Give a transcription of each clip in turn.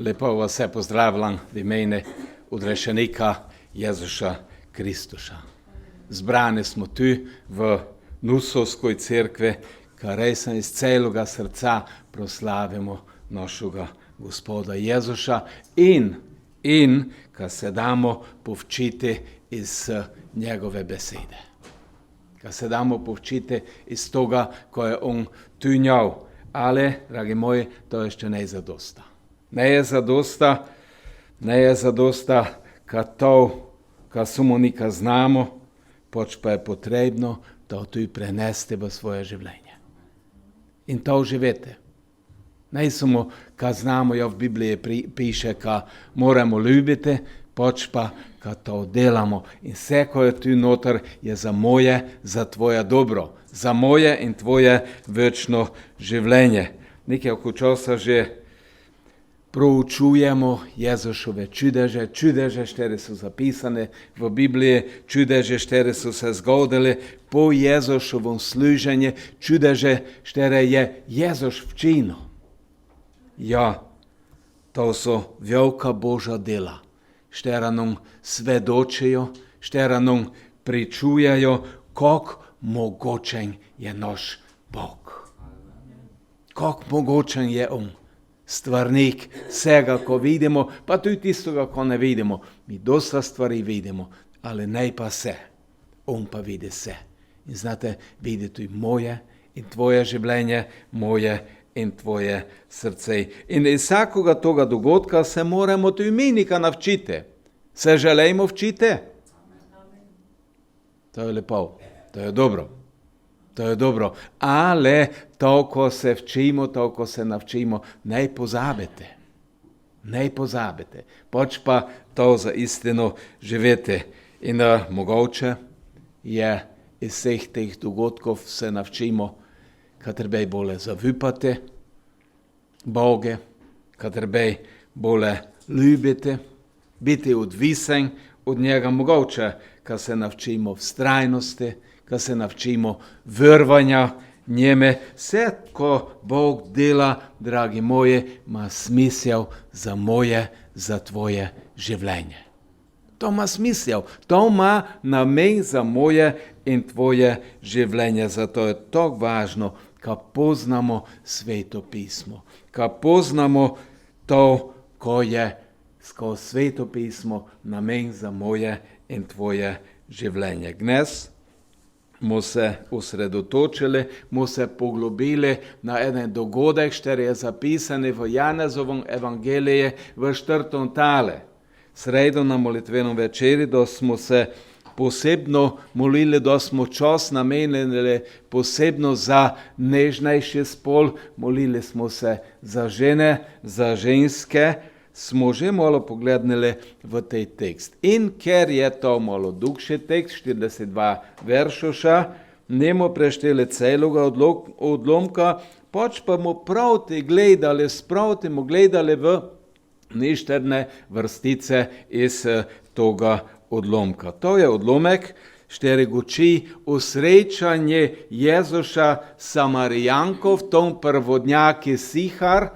Lepo vas vse pozdravljam v imenu odrešenika Jezuša Kristuša. Zbrani smo tu v Nusovskoj cerkvi, kar res iz celega srca proslavimo našega Gospoda Jezuša in kar se damo povčiti iz njegove besede. Kar se damo povčiti iz toga, ko je on tunjal. Ali, dragi moji, to ještě ne zadosta. Ne je zadosta, kad to, kad samo nikad znamo, poč pa je potrebno to tudi prenesti v svoje življenje. In to živete. Ne samo, kad znamo, v Bibliji piše, kad moramo ljubiti, poč pa, kad to delamo. In vse, ko je tu noter, je za moje, za tvoje dobro. Za moje in tvoje večno življenje. Nekaj oko časa že proučujemo Jezušove čudeže, štere so zapisane v Bibliji, čudeže, štere so se zgodile po Jezušovom služenju, čudeže, štere je Jezuš včinil. Ja, to so velika Božja dela, štere nam svedočijo, štere nam pričujejo, kako mogočen je naš Bog. Kako mogočen je on. Stvarnik vsega, ko vidimo, pa tudi tistega, ko ne vidimo. Mi dosta stvari vidimo, ali ne pa vse. On pa vidi vse. In znate, vidi tudi moje in tvoje življenje, moje in tvoje srce. In iz vsakega toga dogodka se moramo tudi mi nekaj navčiti. Se želimo včiti? To je lepo, to je dobro. To je dobro, ali toliko se včimo, toliko se navčimo, ne pozabite. Ne pozabite. Pač pa to za istino živete. In mogoče je iz vseh teh dogodkov se navčimo, kaj treba bolje zavupati Boge, kaj treba bolje ljubiti, biti odvisen od njega. Mogoče, kaj se navčimo vztrajnosti, kad se navčimo vrvanja njeme. Vse, ko Bog dela, dragi moji, ima smisel za moje, za tvoje življenje. To ima smisel, to ima namen za moje in tvoje življenje. Zato je to važno, kad poznamo Sveto pismo, kad poznamo to, ko je skozi Sveto pismo namen za moje in tvoje življenje. Dnes smo se osredotočili, smo se poglobili na en dogodek, který je zapisani v Janezovom evangeliji v 4. tale. Sredo na molitvenom večeri, da smo se posebno molili, da smo čas namenili posebno za nežnejši spol, molili smo se za žene, za ženske, smo že malo pogledali v tej tekst. In ker je to malo dugši tekst, 42 veršoša, nemo prešteli celoga odlomka, pač pa mu pravti gledali, sproti mu gledali v ništerne vrstice iz toga odlomka. To je odlomek, štere guči usrečanje Jezuša Samarijankov, tom prvodnjaki Sihar,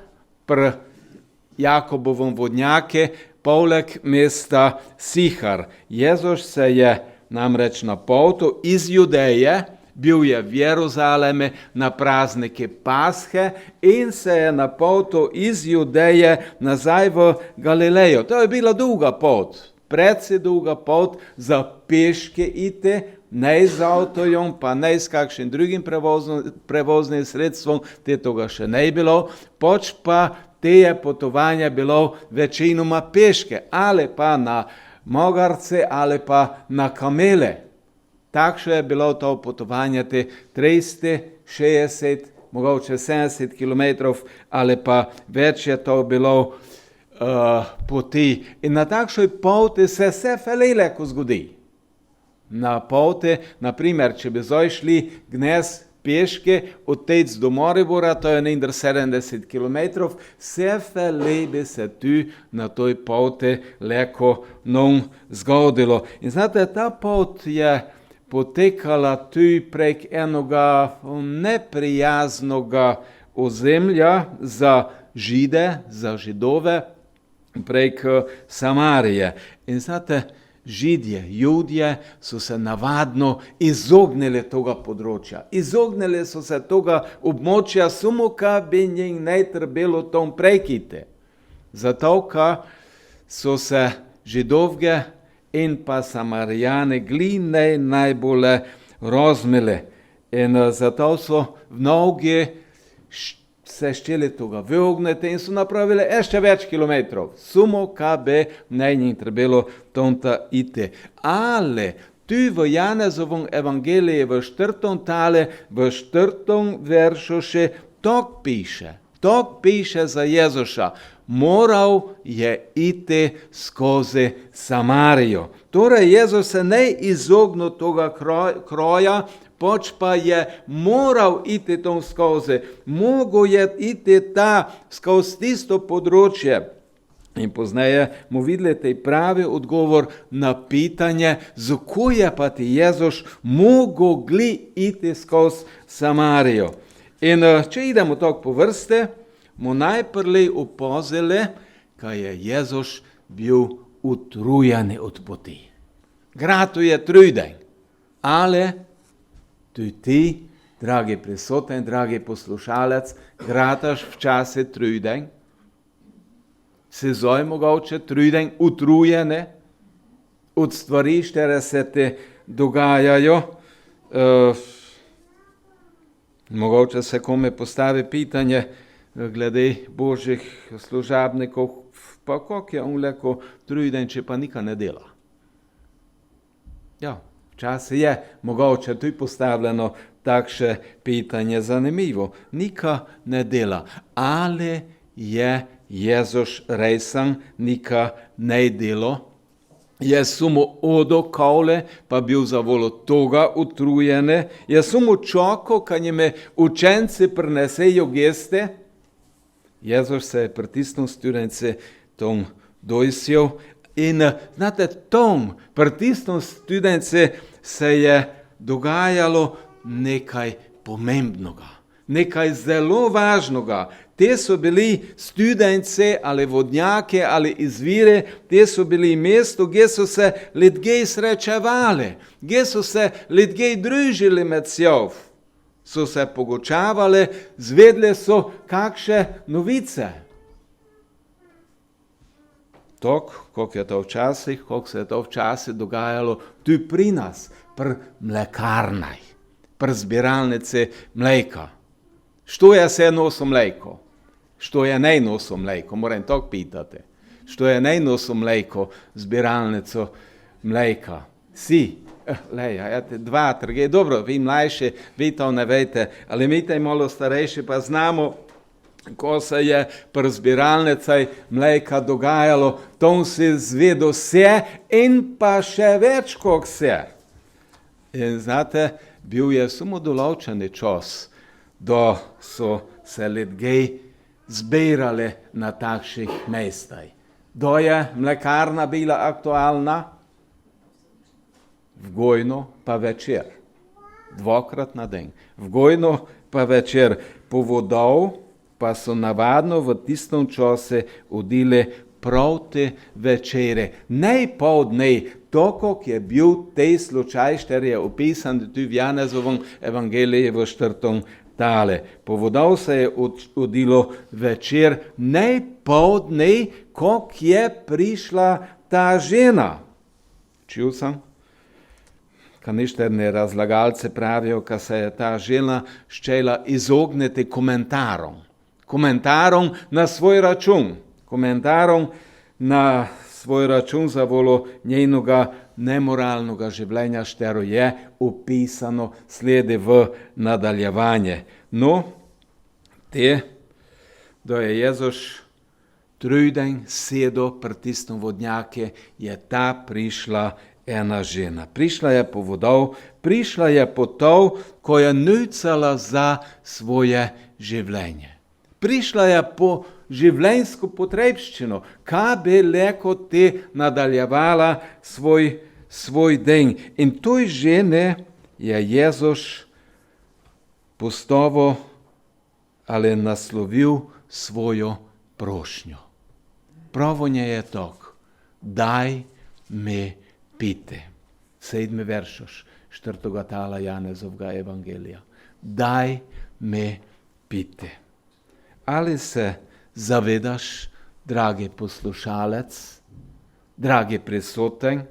Jakobovom vodnjake, poleg mesta Sihar. Jezus se je namreč napotil iz Judeje, bil je v Jeruzaleme na praznike Pashe in se je napotil iz Judeje nazaj v Galilejo. To je bila dolga pot, precej dolga pot za peške iti, ne z avtojom, pa ne s kakšnim drugim prevoznim sredstvom, tega še ne bilo, pač pa te je potovanje bilo večinoma peške, ali pa na mogarce, ali pa na kamele. Takšno je bilo to potovanje, te 360, mogoče 70 km, ali pa več je to bilo poti. In na takšoj poti se vse lahko zgodi. Na poti, naprimer, če bi šli gnes peške od Tec do Maribora, to je nekaj 70 km, vse bi se tu na toj poti lahko nam zgodilo. In znate, ta pot je potekala tu prek enoga neprijaznoga ozemlja za Žide, za Židove, prek Samarije. In znate, Judje so se navadno izognili toga področja. Izognili so se toga območja, samo ka bi njih ne trebalo tom prekiti. Zato, ka so se Židovge in pa Samarijane gline najbolje rozmili. In zato so mnogi se šteli toga vyogniti in so napravili ešte več kilometrov. Samo ka bi ne njih trebalo tomta iti. Ale tu v Janezovom evangeliji v 4. tale, v 4. veršu še tok piše. Tok piše za Jezuša. Moral je iti skozi Samarijo. Torej Jezus se ne izognil toga kroja, pač pa je moral iti tom skozi. Mogel je iti skozi tisto področje. In pozneje mu videli tej pravi odgovor na pitanje, zako je pa ti Jezus mogel iti skozi Samarijo. In če idemo tako po vrste, mu najprve opozili, kaj je Jezus bil utrujen od poti. Gratu je truden, ale tudi ti, dragi prisoten, dragi poslušalec, grataš včasih truden, si zoj mogoče truden, utrujene od stvari, které se ti dogajajo. Mogoče se kome postavi pitanje glede božjih služabnikov, pa kako je on leko truden, če pa nikaj ne dela. Ja, včasih je mogoče tu postavljeno takše pitanje zanimivo. Nikaj ne dela, ali je Jezus rejsan, nikaj ne delo, je samo odokavle, pa bil zavolo toga utrujene, je samo čoko, kad njime učenci prinesejo geste. Jezus se je pritisnil studence tom dojsel in znate, tom pritisnil studence se je dogajalo nekaj pomembnega, nekaj zelo važnega. Te so bili studence ali vodnjake ali izvire, te so bili mesto, gdje so se ljudje srečevali, gdje so se ljudje družili med sjob, so se pogočavali, zvedli so kakšne novice. Tok, kako je to včasih, kako se je to včasih dogajalo tu pri nas, pri mlekarnaj, pri zbiralnici mleka. Što je se noso mleko? Što je ne noso mleko? Moram tako pitati. Što je ne noso mleko, zbiralnico mleka? Si, lejte, 2, 3, dobro, vi mlajši, vi to ne vete, ali mi taj malo starejši pa znamo, ko se je pri zbiralnicaj mleka dogajalo, tom si zvedo vse in pa še več kot vse. In znate, bil je samo določeni čas, da so se ljudje zbirali na takšnih mestah. Da je mlekarna bila aktualna, vgojno pa večer, 2krat na dan, vgojno pa večer. Povodov pa so navadno v tistem času odili proti večere, ne poldne, tako je bil tej slučaj, kjer je opisan tu v Janezovem evangeliji v 4. tale. Povodov se je odilo večer, ne poldne, kako je prišla ta žena. Čul sem? Kaništerni razlagalci pravijo, ka se je ta žena ščela izogniti komentarom na svoj račun. Komentarom na svoj račun za volo njenega nemoralnega življenja, štero je opisano sledi v nadaljevanje. No, da je Jezus truden sedo pri tistem vodnjake, je ta prišla ena žena. Prišla je po vodov, prišla je po to, ko je nucala za svoje življenje. Prišla je po življenjsko potrebščino, kaj bi leko te nadaljevala svoj den. In toj žene je Jezus postavil ali naslovil svojo prošnjo. Pravonje je tak. Daj mi piti. 7. veršoš 4. tala Janezovga evangelija. Daj mi piti. Ali se zavedaš, dragi poslušalec, dragi prisoten,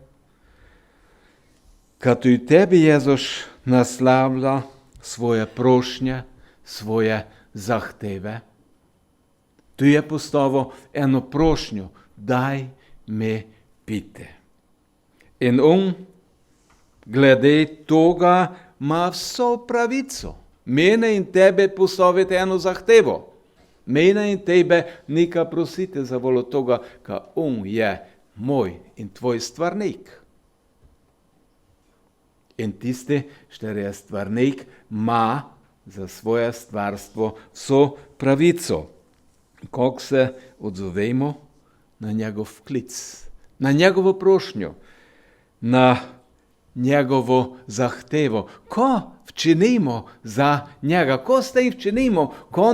kad u tebi Jezus naslavlja svoje prošnje, svoje zahteve, tu je postavil eno prošnjo, daj mi piti. In on glede toga ima vso pravico. Mene in tebe postaviti eno zahtevo. Mene in tebe nekaj prosite za voljo toga, ka on je moj in tvoj stvarnik. In tisti, štiri je stvarnik, ima za svoje stvarstvo vso pravico. Kako se odzovemo na njegov klic, na njegovo prošnjo, na njegovo zahtevo. Ko včinimo za njega, ko s tem včinimo, ko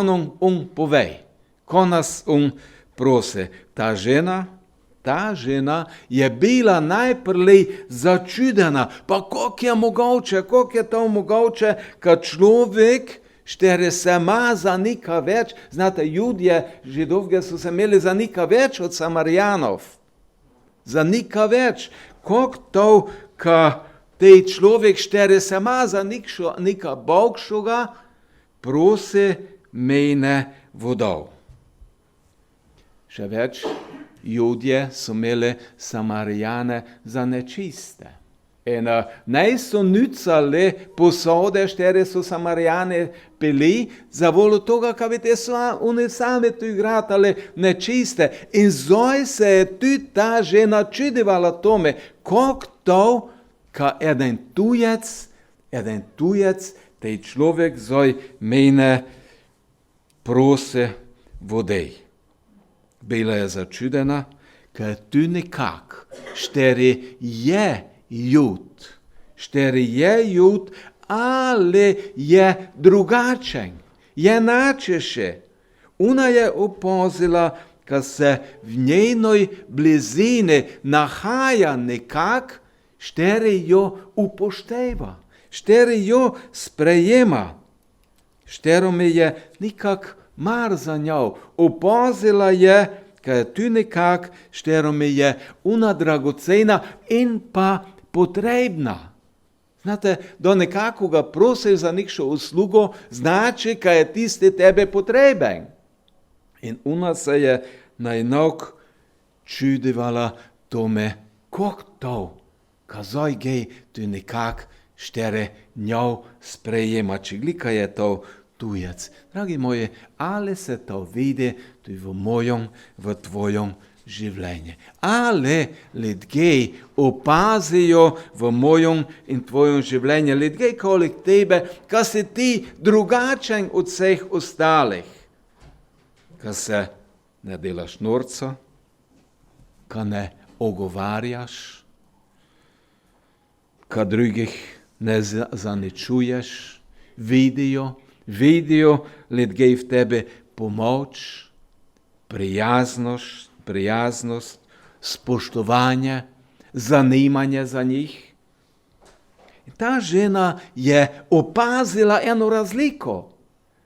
nam on povej, ko nas on prosi. Ta žena je bila najprej začudena, pa kako je to mogoče, kad človek štere se ima za nekaj več. Znate, Judje, Židovke so se imeli za nekaj več od Samarijanov. Za nekaj več. Kako to, ka tej človek štere se ima za nekaj bogšoga, prosi mene vodov. Še več, Judje so imeli Samarijane za nečiste. In naj so nucali posode, štere so Samarijane bili, za voljo toga, kaj bi te oni sami tu igratali nečiste. In zdaj se je tudi ta žena čudivala tome, kako to, ka eden tujec, tej človek zdaj mene prosi vodej. Bila je začudena, ker tu nekak, štere je Jud, ali je drugačen, je načeše. Ona je opazila, kad se v njenoj blizini nahaja nekak, štere jo upošteva, štere jo sprejema. Štero mi je nekak mar za njo. Opazila je, kad je tu nekak, štero mi je ona dragocena in pa potrebna. Znate, da nekakoga prosiš za nekšo uslugo, znači, kad je tisti tebe potreben. In ona se je najnog čudivala tome, kako to, kazaj gej tu nekak, štere njo sprejema, čiglika je to tujec. Dragi moji, ali se to vidi tudi v tvojom življenju. Ali ljudje opazijo v mojem in tvojem življenju, ljudje kolik tebe, ka si ti drugačen od vseh ostalih, ka se ne delaš norca, ka ne ogovarjaš, ka drugih ne zaničuješ, vidijo ljudje v tebi pomoč, prijaznost, spoštovanje, zanimanje za njih. In ta žena je opazila eno razliko.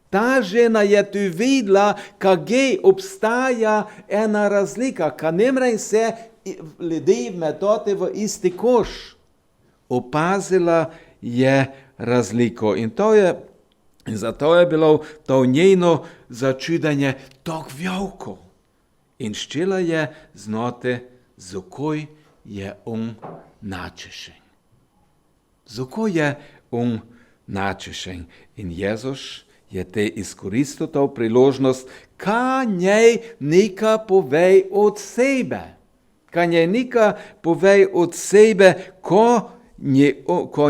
Ta žena je tu videla, kje obstaja ena razlika, kad ne mrej se ljudi metati v isti koš. Opazila je razliko. In zato je bilo to njeno začudenje tako veliko. In ščela je znati, zakaj je on načešen. Zakaj je on načešen. In Jezus je te izkoristil to priložnost, ka njej nekaj povej od sebe. Ka njej nekaj povej od sebe, ko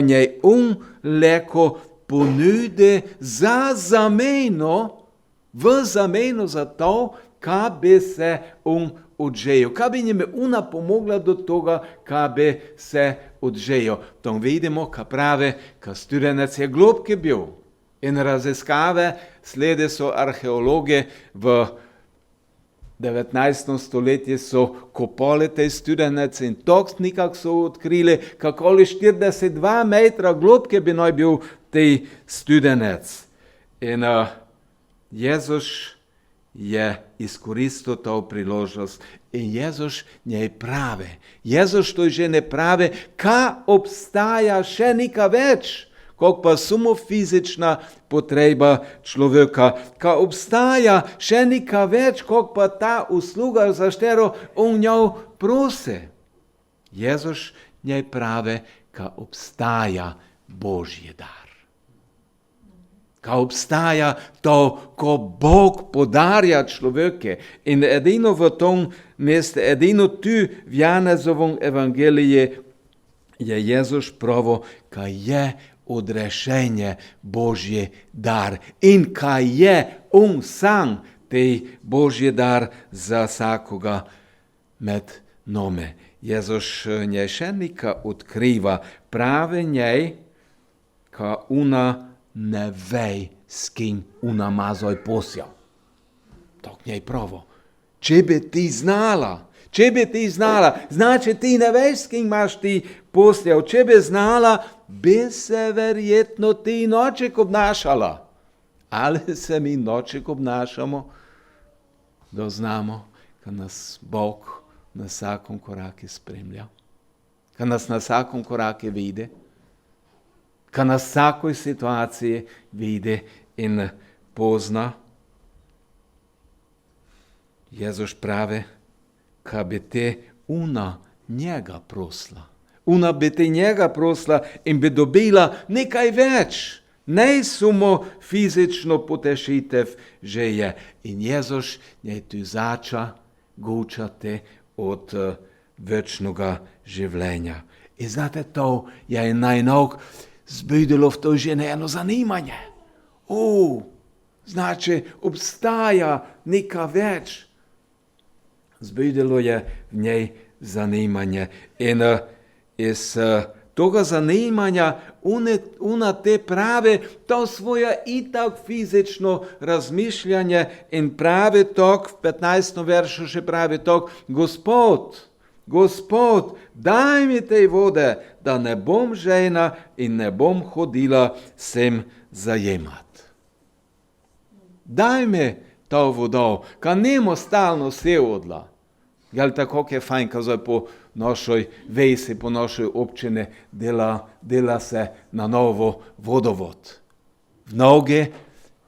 njej on leko ponudi za zameno, v zameno za to, ka bi se on odžejel. Ka bi njime ona pomogla do toga, ka bi se odžejel. Tom vidimo, ka pravi, ka studenec je globki bil. In raziskave slede so arheologe v 19. stoletje so kopali te studenec in toks nikak so odkrili, kakoli 42 metra globke bi naj bil tej studenec. In Jezus je iskoristil to priložnost in Jezus njej prave. Jezus to že ne prave, ka obstaja še nekaj več, kot pa samo fizična potreba človeka, ka obstaja še nekaj več, kot pa ta usluga, za katero on njo prosi. Jezus njej prave, ka obstaja Božji dar. Ka obstaja to, ko Bog podarja človeke. In edino v tom mestu, edino tu v Janezovom evangeliji je Jezus pravo, ka je odrešenje Božji dar. In ka je on sam tej Božji dar za vsakoga med nami. Jezus njej še nekaj odkriva. Pravi njej, ka ona ne ve, s kim ona ima zdaj posel. To k njej pravo. Če bi ti znala, znači ti ne veš, s kim imaš ti posel. Če bi znala, bi se verjetno ti noček obnašala. Ali se mi noček obnašamo, da znamo, ka nas Bog na vsakom koraku spremlja, ka nas na vsakom koraku vidi, ka na vsakoj situaciji vidi in pozna. Jezus pravi, ka bi te ona njega prosila. Ona bi te njega prosila in bi dobila nekaj več. Ne samo fizično potešitev že je. In Jezus njej tu zača gučati od večnega življenja. In znate, to je najnog zbudilo v to žene eno zanimanje. Znači, obstaja nekaj več. Zbudilo je v njej zanimanje. In iz toga zanimanja ona te pravi to svoje itak fizično razmišljanje in pravi tok, v 15. veršu še pravi tok, Gospod, daj mi tej vode, da ne bom žejna in ne bom hodila sem zajemat. Daj mi to vodo, ka nemo stalno seodla. Jel tako je fajn, ka zdaj po našoj vesi, po našoj občini dela se na novo vodovod. Mnogi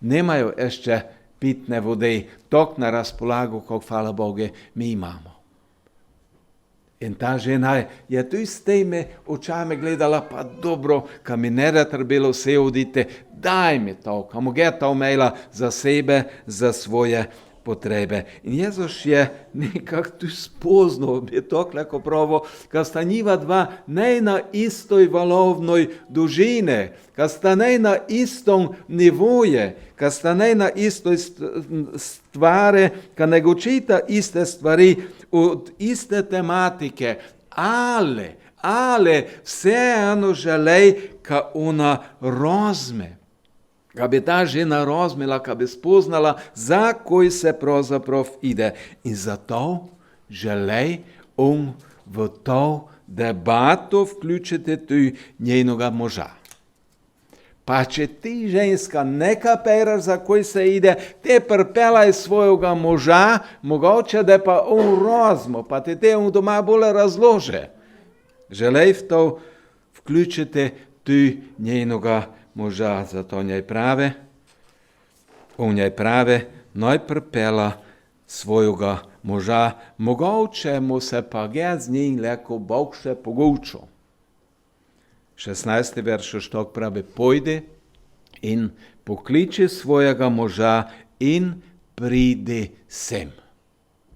nemajo ještě pitne vode, tok na razpolago, kot hvala Bogu, mi imamo. In ta žena je tu s temi očami gledala, pa dobro, ka mi ne da trebalo vse oditi, daj mi to, ka mu je to imela za sebe, za svoje potrebe. In Jezus je nekako tu spoznal, bi to lahko pravo, ka sta njiva dva ne na istoj valovnoj dužine, ka sta ne na istom nivoje, ka sta ne na istoj stvari, ka ne gočita iste stvari od iste tematike, ale vseeno želej, ka ona rozme. Ka bi ta žena rozmela, ka bi spoznala, za koj se pravzaprav ide. In zato želej on v to debato vključiti tu njenega moža. Pa če ti ženska ne kapiraš, za koj se ide, te prpelaj svojega moža, mogoče da pa on rozmo, pa te on doma bolj razlože. Želej v to vključiti tu njenega moža, zato on njej pravi, naj prpela svojega moža, mogoče mu se pa je z njim leko Bog še pogučil. 16. verš štok pravi, pojdi in pokliči svojega moža in pridi sem.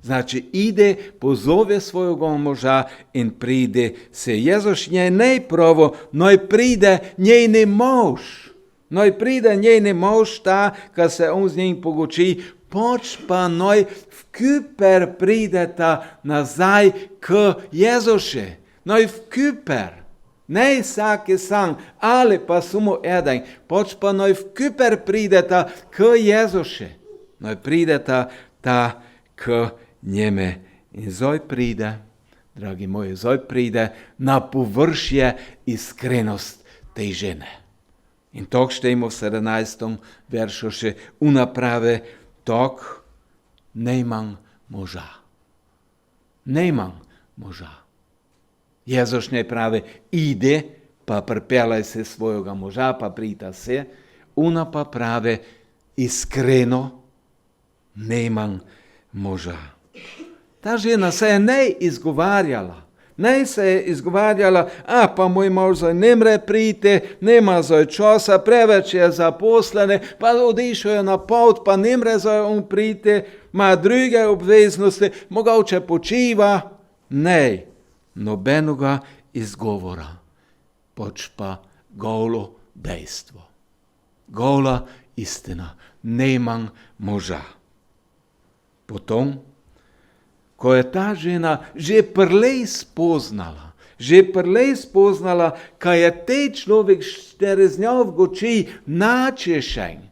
Znači, ide, pozove svojega moža in pridi se. Jezus njej ne pravo, noj pride njeni mož. Noj pride njeni mož ta, ka se on z njim poguči, poč pa noj v Küper prideta nazaj k Jezuše. Noj v Küper. Ne vsake sam, ali pa samo eden. Poč pa noj v Küper prideta k Jezuše. Noj prideta ta k njeme. In zdaj pride, dragi moji, zdaj pride na površje iskrenost tej žene. In tak štejmo v 17. veršu še unaprave, tak nejman moža. Nejman moža. Jezus ne pravi, ide, pa pripelaj se svojega moža, pa prita se. Ona pa pravi, iskreno, nejman moža. Ta žena se je ne izgovarjala. Ne se je izgovarjala, pa moj mož zdaj ne mre priti, nema zdaj časa, preveč je zaposlene, pa odišel je na pot, pa ne mre zdaj on priti, ima druge obveznosti, mogoče počiva. Ne, nobenega izgovora, pač pa golo dejstvo. Gola istina, nejman moža. Potom, ko je ta žena že prlej spoznala, kaj je tej človek štereznjav v oči načešen,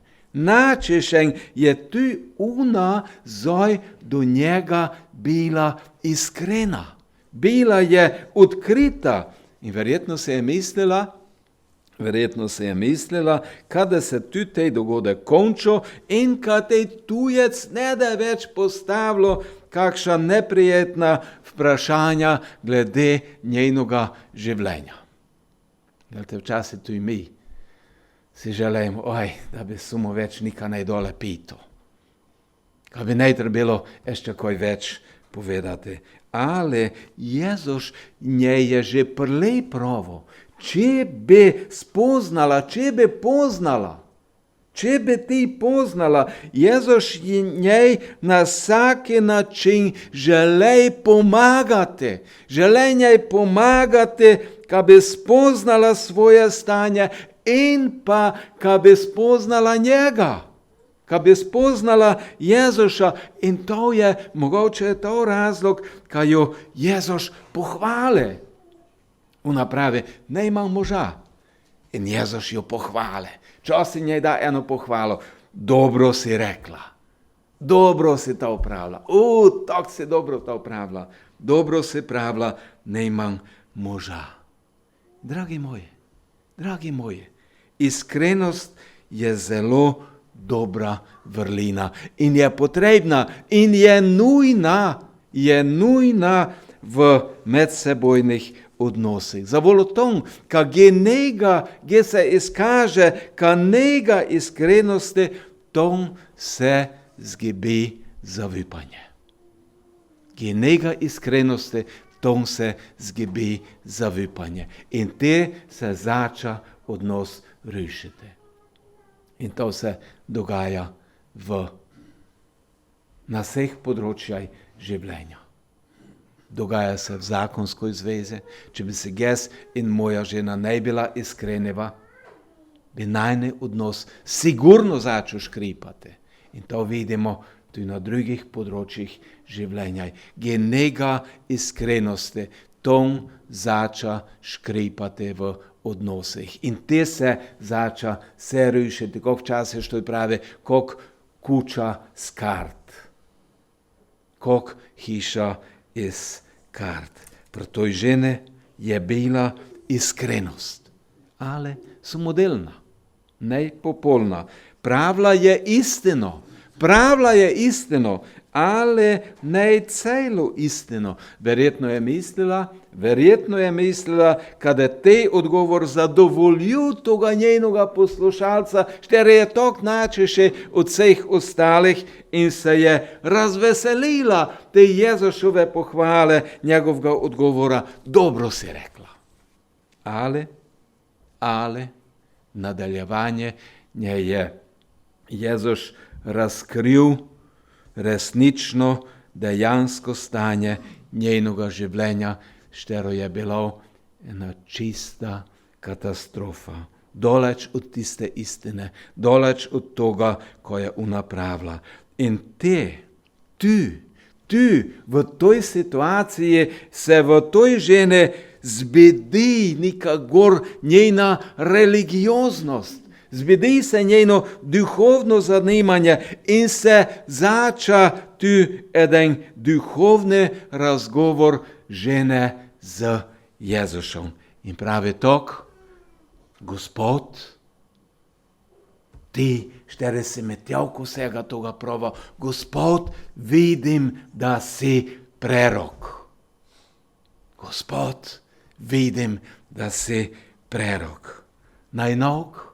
je tu ona zdaj do njega bila iskrena. Bila je odkrita in verjetno se je mislila, kada se tu tej dogodek končal in kad tej tujec ne da več postavilo kakšna neprijetna vprašanja glede njenega življenja. Gledajte, včasih tudi mi si želimo, da bi samo več nikaj ne dole pito. Kaj bi ne trebalo ještě kaj več povedati. Ale Jezus nje je že prlej pravo, če bi spoznala, če bi ti poznala, Jezus njej na vsaki način želi pomagati. Želi njej pomagati, ka bi spoznala svoje stanje in pa ka bi spoznala njega. Ka bi spoznala Jezuša in to je mogoče to razlog, ka jo Jezus pohvali. Ona pravi, nejman moža. In Jezus jo pohvali. Časi njej da eno pohvalo. Dobro si rekla. Dobro si to upravila. Tako si dobro to upravila. Dobro si pravila, nejman moža. Dragi moji, iskrenost je zelo dobra vrlina in je potrebna in je nujna v medsebojnih odnosih. Zavolo tom, ka ge se izkaže, ka njega iskrenosti, tom se zgibi zaupanje. Ge njega iskrenosti, tom se zgibi zaupanje. In te se zača odnos rušiti. In to se dogaja na vseh področjih življenja. Dogaja se v zakonskoj zvezi. Če bi se jaz in moja žena ne bila iskreneva, bi najni odnos sigurno začel škripati. In to vidimo tudi na drugih področjih življenja. Genega iskrenosti, tom zača škripati v odnosih. In te se zača se rušiti, kako včasih što pravi, kako kuća z kart. Kako hiša iz kart. Pri toj žene je bila iskrenost, ale samodelna, ne popolna. Pravila je istino, ale ne celo istino. Verjetno je mislila, kada te odgovor zadovolju toga njenega poslušalca, štere je tok načeše od vseh ostalih in se je razveselila te Jezušove pohvale, njegovega odgovora, dobro si rekla. Ale nadaljevanje nje je Jezus razkril resnično dejansko stanje njenega življenja, štero je bilo ena čista katastrofa. Daleč od tiste istine, daleč od toga, ko je ona pravila. In v toj situaciji se v toj žene zbedi nekakor njena religioznost, Zbudi se njeno duhovno zanimanje in se zača tu eden duhovni razgovor žene z Jezusom. In pravi tak, Gospod, ti, štere si metjavko vsega toga prava, Gospod, vidim, da si prerok. Gospod, vidim, da si prerok. Najnog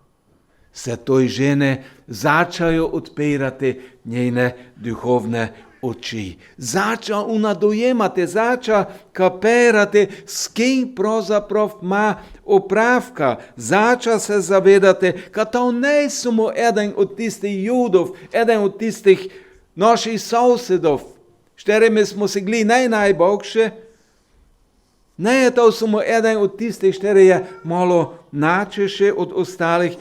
se toj žene začajo odpirati njene duhovne oči. Zača ona dojemati, zača kapirati, s kim pravzaprav ima opravka. Zača se zavedati, da to ne samo eden od tistih Judov, eden od tistih naših sosedov, s katerimi smo se gli najboljše. Ne je to samo eden od tistih, kateri je malo načeše od ostalih,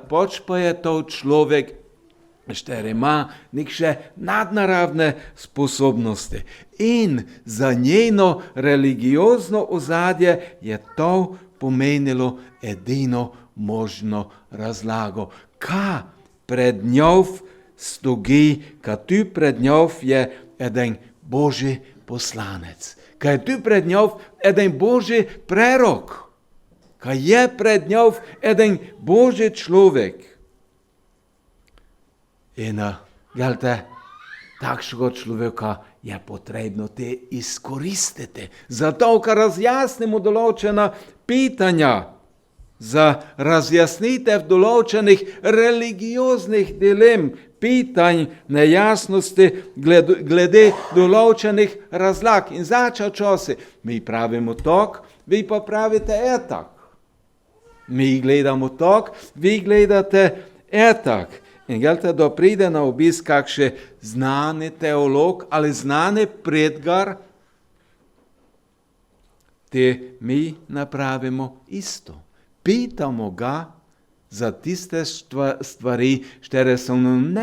pač pa je to človek, kateri ima nekše nadnaravne sposobnosti. In za njeno religiozno ozadje je to pomenilo edino možno razlago. Ka pred njov stoji, ka tu pred njov je eden Božji poslanec. Kaj je tu pred njov eden Božji prerok. Kaj je pred njov eden Božji človek. In gledajte, takšnega človeka je potrebno te izkoristiti. Zato, ker razjasnimo določena pitanja, za razjasnitev določenih religioznih dilem, pitanj, nejasnosti glede določenih razlag. In zača časi, mi pravimo tak, vi pa pravite etak. Mi gledamo tak, vi gledate etak. In gledajte, da pride na obisk kakšen znani teolog ali znani predgar, te mi napravimo isto. Pitamo ga za tiste stvari, štere so nam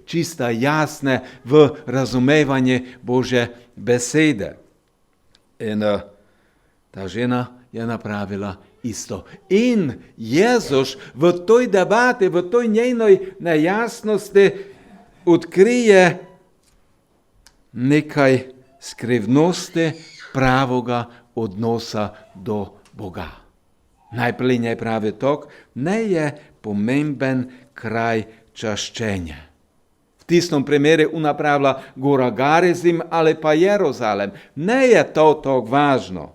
čista jasne v razumevanje Božje besede. In ta žena je napravila isto. In Jezus v toj debati, v toj njenoj nejasnosti odkrije nekaj skrivnosti pravoga odnosa do Boga. Najprej njej pravi tak, ne je pomemben kraj čaščenja. V tistem primeru unapravlja Gora Garizim ali pa Jeruzalem. Ne je to tako važno.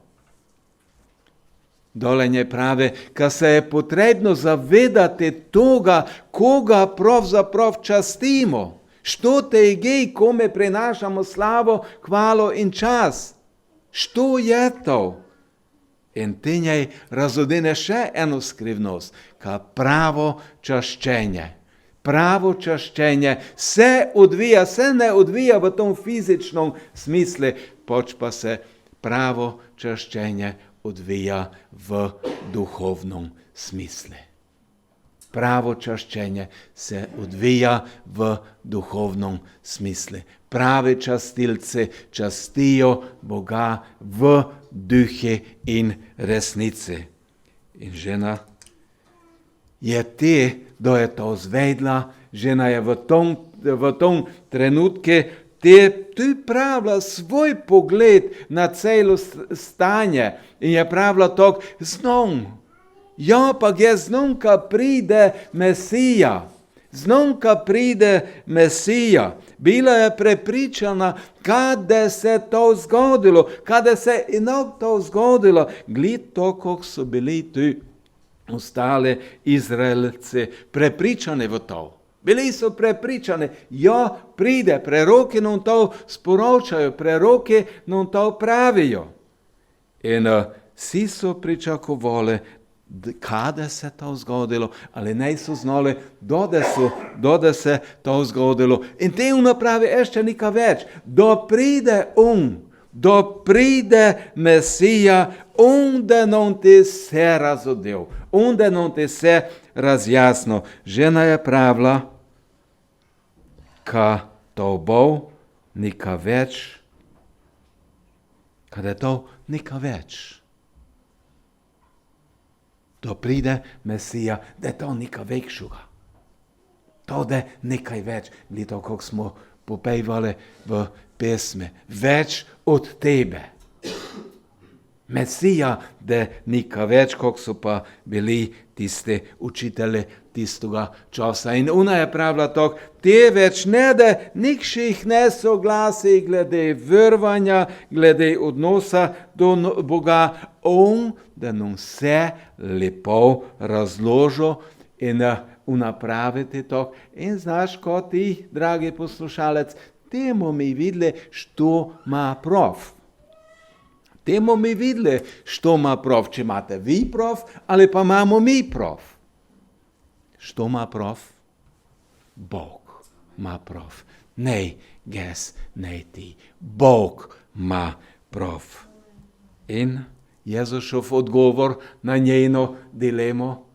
Dole njej pravi, ka se je potrebno zavedati toga, koga pravzaprav častimo. Što te je, kome prinašamo slavo, hvalo in čas. Što je to? In ti njej razodene še eno skrivnost, ka pravo čaščenje. Pravo čaščenje se odvija, se ne odvija v tom fizičnem smislu, pač pa se pravo čaščenje odvija v duhovnem smislu. Pravo čaščenje se odvija v duhovnem smislu. Pravi častilci častijo Boga v duhi in resnici. In žena je te, da je to zvedla, žena je v tom trenutku tu pravila svoj pogled na celo stanje in je pravila tako, znam, ja pa je znam, ka pride Mesija. Znam, ka pride Mesija. Bila je prepričana, kada se to zgodilo, kada se inak to zgodilo. Gled to, kako so bili tu ostali Izraelci prepričani v to. Bili so prepričani, ja, pride, preroki nam to sporočajo, preroki nam to pravijo. In vsi so pričakovali, kada se to zgodilo, ali ne so znali, da se to zgodilo. In te napravi ještě nekaj več, da pride Mesija, da nam te se razodel, da nam te se razjasno. Žena je pravila, ka to bo nekaj več, kada je to nekaj več. da pride Mesija, da je to nekaj večjega. To je nekaj več, to, kako smo popevali v pesmi. Več od tebe. Mesija, da nekaj več, kako so pa bili tiste učitelji tistega časa. In ona je pravila tako, te več ne da nikših nesoglasij glede verovanja, glede odnosa do Boga. On, da nam vse lepo razložil in unapraviti to. In znaš, kot ti, dragi poslušalec, temu mi videli, što ima prav. Temu mi videli, što ima prav, če imate vi prav, ali pa imamo mi prav. Što ima prav? Bog ima prav. Ne ges, ne ti. Bog ima prav. In Jezušov odgovor na njeno dilemo,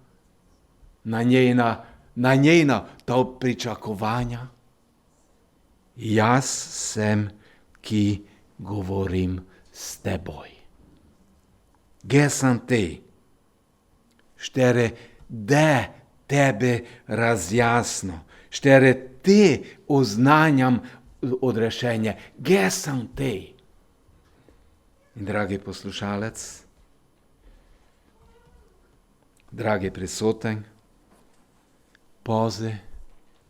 na njena to pričakovanja. Jaz sem, ki govorim s teboj. Gdje sam ti? Štere de tebe razjasno. Štere te oznanjam odrešenje. Gdje sam ti? In dragi poslušalec, dragi prisoten, pazi,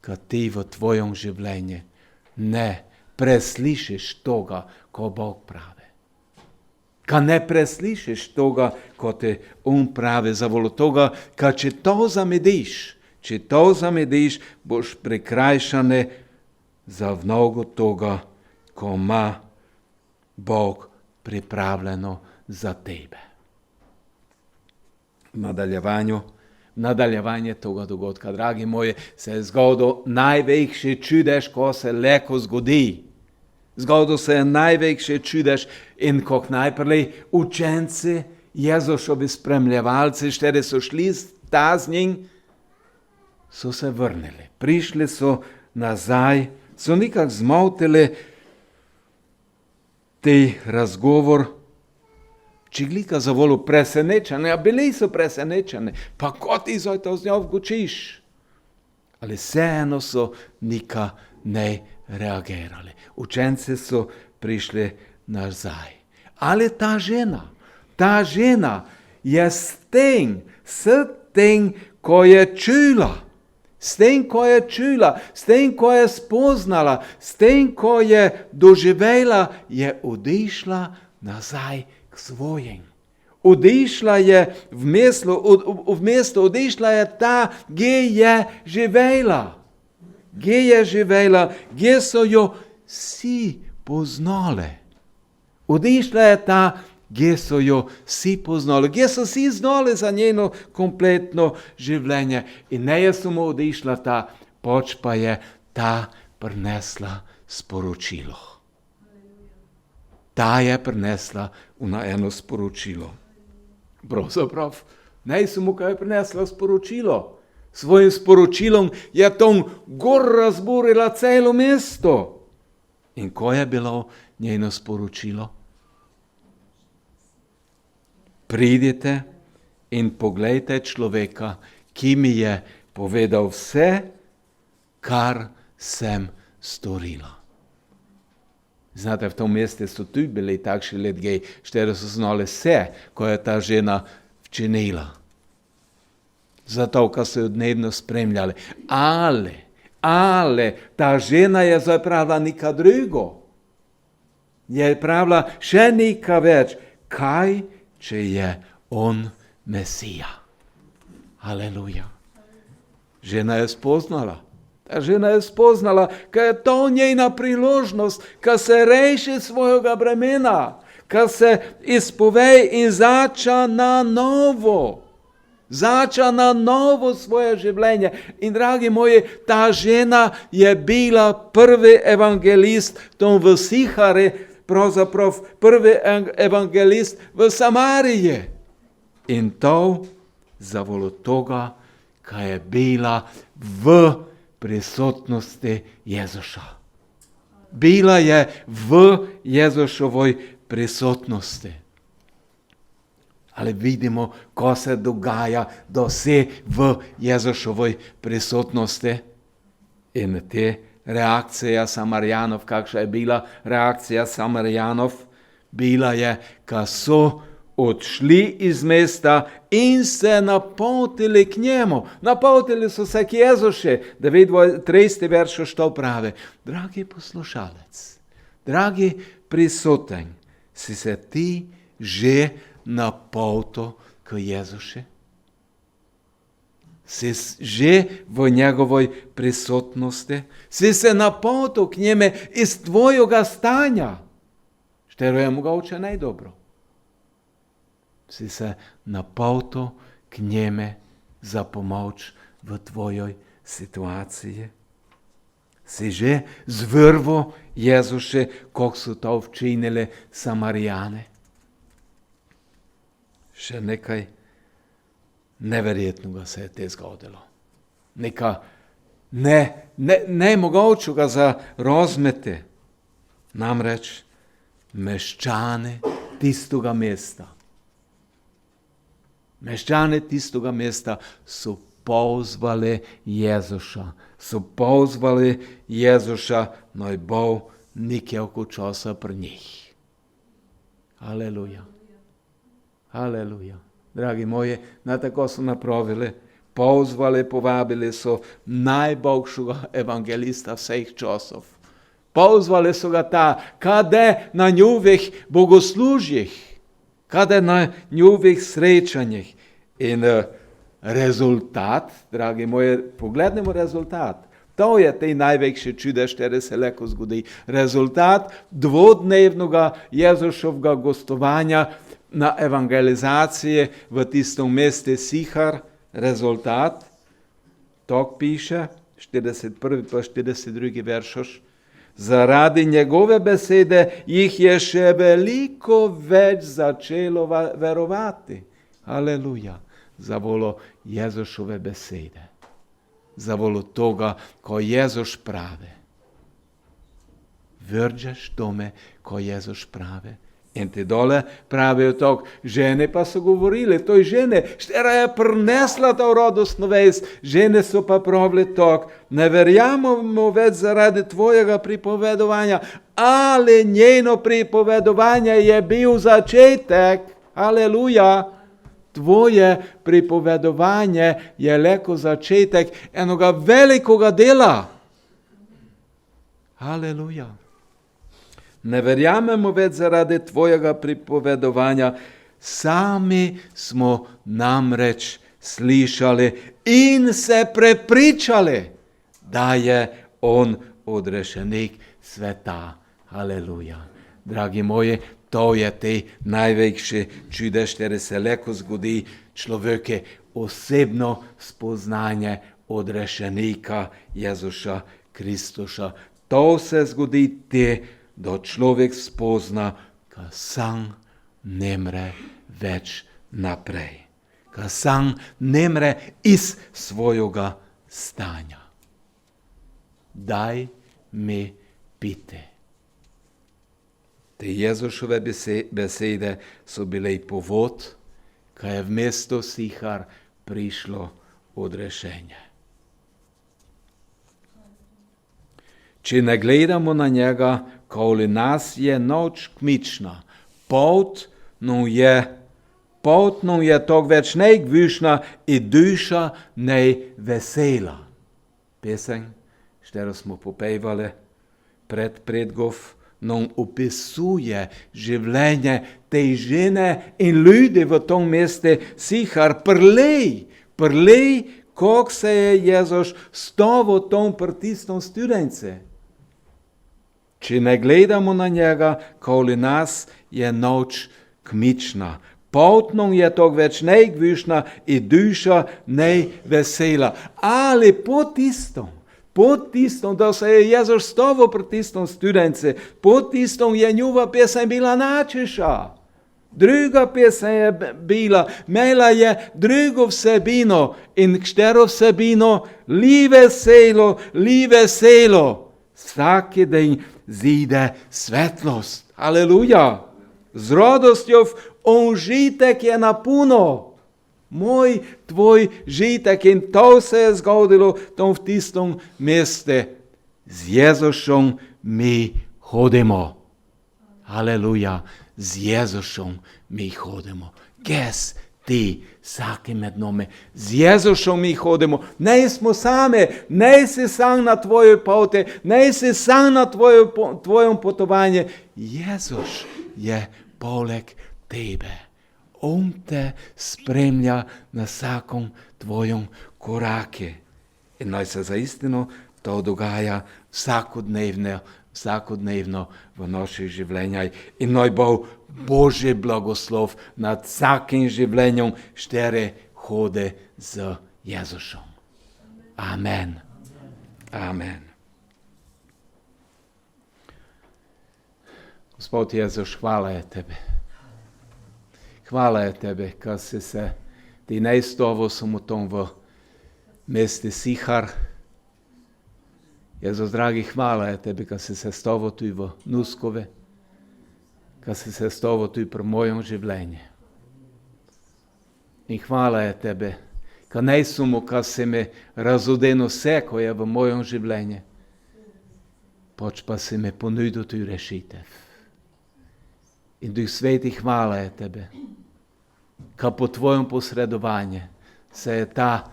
kad ti v tvojom življenju ne preslišiš toga, ko Bog pravi. Kad ne preslišiš toga, ko te On pravi, zavolo toga, kad če to zamediš, boš prikrajšane za mnogo toga, ko ima Bog pripravljeno za tebe. V nadaljevanje toga dogodka, dragi moji, se je zgodil največji čudež, ko se lahko zgodi. Zgodil se je največji čudež in kot najprej učenci, Jezušovi spremljevalci, štiri so šli z njim, so se vrnili. Prišli so nazaj, so nekako zmotili te razgovor, čiglika za volu presenečeni, a bili so presenečeni, pa kot ti zdaj to z njo vgučiš. Ali vseeno so nika ne reagirali. Učenci so prišli nazaj. Ali ta žena je s tem, ko je čula, s tem, ko je spoznala, s tem, ko je doživela, je odišla nazaj k svojim. Odišla je v mesto, odišla je ta, kje je živela. Kje so jo vsi poznali. Odišla je ta, kje so jo vsi poznali, kje so vsi znali za njeno kompletno življenje. In ne je samo odišla ta, pač pa je ta prinesla sporočilo. Ta je prinesla na eno sporočilo. Pravzaprav, ne samo kaj je prinesla sporočilo. Svojim sporočilom je tom gor razburila celo mesto. In ko je bilo njeno sporočilo? Pridite in poglejte človeka, ki mi je povedal vse, kar sem storila. Znate, v tom mestu so tudi bili takšni ljudje, štiri so znali vse, ko je ta žena včinila. Zato, ker so jo dnevno spremljali. Ali ta žena je zdaj pravila nekaj drugo. Je pravila še nekaj več. Kaj, če je on Mesija? Aleluja. Žena je spoznala. Ta žena je spoznala, ker je to njena priložnost, ker se reši svojega bremena, ker se izpove in zača na novo svoje življenje. In dragi moji, ta žena je bila prvi evangelist tom v Sihari, pravzaprav prvi evangelist v Samariji. In to zavolo toga, kaj je bila v prisotnosti Jezuša. Bila je v Jezušovoj prisotnosti. Ali vidimo, ko se dogaja, da vse v Jezušovoj prisotnosti. In te reakcija Samarijanov, kakšna je bila reakcija Samarijanov? Bila je, ko so odšli iz mesta in se napotili k njemu. Napotili so se k Jezuše. 30. verš što pravi. Dragi poslušalec, dragi prisoten, si se ti že napotil k Jezuše? Si že v njegovoj prisotnosti? Si se napotil k njemu iz tvojega stanja, štero je mogoče najdobro. Si se napotil k njemu za pomoč v tvojoj situaciji? Si že zvrvo Jezuše, kako so to učinili Samarijane? Še nekaj neverjetnega se je te zgodilo. Nekaj nemogočega za razumeti. Namreč meščane tistega mesta. Meščane tistega mesta so pozvali Jezuša. So pozvali Jezuša, naj bo nekaj časa pri njih. Aleluja. Aleluja. Dragi moji, na tako so napravili. Pozvali, povabili so najboljšega evangelista vseh časov. Pozvali so ga kade na njihovih bogoslužjih, kade na njihovih srečanjih. In rezultat, dragi moji, pogledajmo rezultat. To je te največje čudež, které se lahko zgodi. Rezultat dvodnevnega Jezušovega gostovanja na evangelizaciji v tistem mestu Sihar. Rezultat, tako piše, 41. pa 42. veršoš. Zaradi njegove besede jih je še veliko več začelo verovati. Aleluja. Zavolo Jezušove besede. Zavolo toga, ko Jezuš pravi. Vrđeš tome, ko Jezuš pravi. In ti dole pravijo tako, žene pa so govorili, to je žene, štera je prinesla to radostno vest, žene so pa pravili tako, ne verjamemo več zaradi tvojega pripovedovanja, ali njeno pripovedovanje je bil začetek, aleluja, tvoje pripovedovanje je leko začetek enoga velikega dela, aleluja. Ne verjamemo več zaradi tvojega pripovedovanja, sami smo namreč slišali in se prepričali, da je on odrešenik sveta. Aleluja. Dragi moji, to je te največje čudež, které se lahko zgodi človeku, osebno spoznanje odrešenika Jezuša Kristuša. To se zgodi te, da človek spozna, ka sam ne mre več naprej. Ka sam ne mre iz svojega stanja. Daj mi piti. Te Jezušove besede so bile povod, ka je v mesto Sihar prišlo odrešenje. Če ne gledamo na njega, koli nas je noč kmična, pot nam je tog več najgvišna in duša najvesela. Pesem, štero smo popevali predgov, nam opisuje življenje te žene in ljudi v tom mestu Sihar. Prlej, kako se je Jezus stavil tom pritisnom studence. Če ne gledamo na njega, koli nas je noč kmična. Pot nam je tog več najgvišna in duša najvesela. Ali po tistom, da se je Jezus stavil pritisnom studence, po tistom je njova pesem bila načeša. Druga pesem je bila, imela je drugo vsebino in štero vsebino li veselo. Vsaki dan zide svetlost. Aleluja. Z radostjo žitek je napuno. Moj, tvoj žitek in to se je zgodilo tam v tistom mestu. Z Jezusom mi hodimo. Aleluja, z Jezusom mi hodimo. Ges ti, vsaki med nami. Z Jezusom mi hodimo. Ne smo sami, ne si sam na tvojoj poti, ne si sam na tvojom potovanju. Jezus je poleg tebe. On te spremlja na vsakom tvojom koraku. In naj se zaistino to dogaja vsakodnevno v naših življenjih. In naj bo Božji blagoslov nad vsakim življenjem, štere hode z Jezusom. Amen. Amen. Gospod Jezus, hvala je tebe. Hvala je tebe, kad si se ti najstovo sam u tom v mesti Sihar. Jezus, dragi, hvala je tebi, kad si se stovo tu v Nuskove, kad si se stovo tu pri mojom življenju. In hvala je tebe, kad ne samo, kad si me razodeno vse, ko je v mojom življenju, poč pa si me ponudil tu rešitev. In Duh Sveti, hvala je tebe, kad po tvojom posredovanju se je ta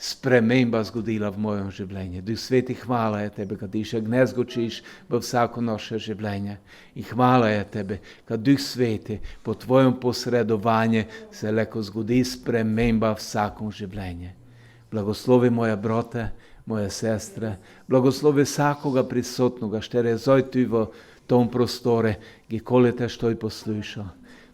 sprememba zgodila v mojem življenju. Duh Sveti, hvala je tebe, kad ti še gnezgočiš v vsako naše življenje. In hvala je tebe, kad Duh Sveti po tvojom posredovanju se leko zgodi sprememba v vsakom življenju. Blagoslovi moje brate, moje sestre, blagoslovi vsakoga prisotnoga, štere zoj tu v tom prostore, gdjekoli te što i posluša.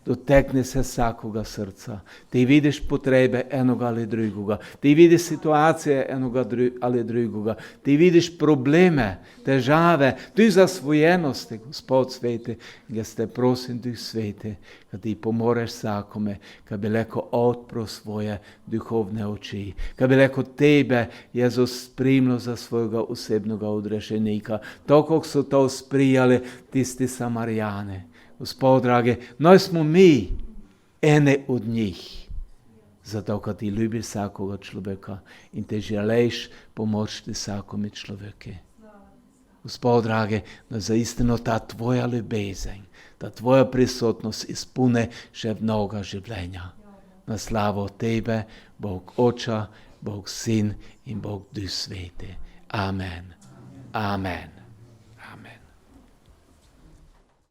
Dotekni se vsakoga srca. Ti vidiš potrebe enoga ali drugoga. Ti vidiš situacije enoga ali drugoga. Ti vidiš probleme, težave, tudi zasvojenosti, Gospod Sveti, gdje ste prosim Duh Sveti, kad ti pomoreš vsakome, kad bi leko odpro svoje duhovne oči, kad bi leko tebe, Jezus, spremljal za svojega osebnoga odrešenika, to, kako so to sprijali tisti Samarijane. Gospod, drage, noj smo mi ene od njih. Zato, kad ti ljubiš vsakoga človeka in te želeš pomočiti vsakome človeku. Gospod, drage, noj zaistino ta tvoja ljubezen, ta tvoja prisotnost izpune še mnoga življenja. Na slavo tebe, Bog Oča, Bog Sin in Bog Duh Sveti. Amen. Amen.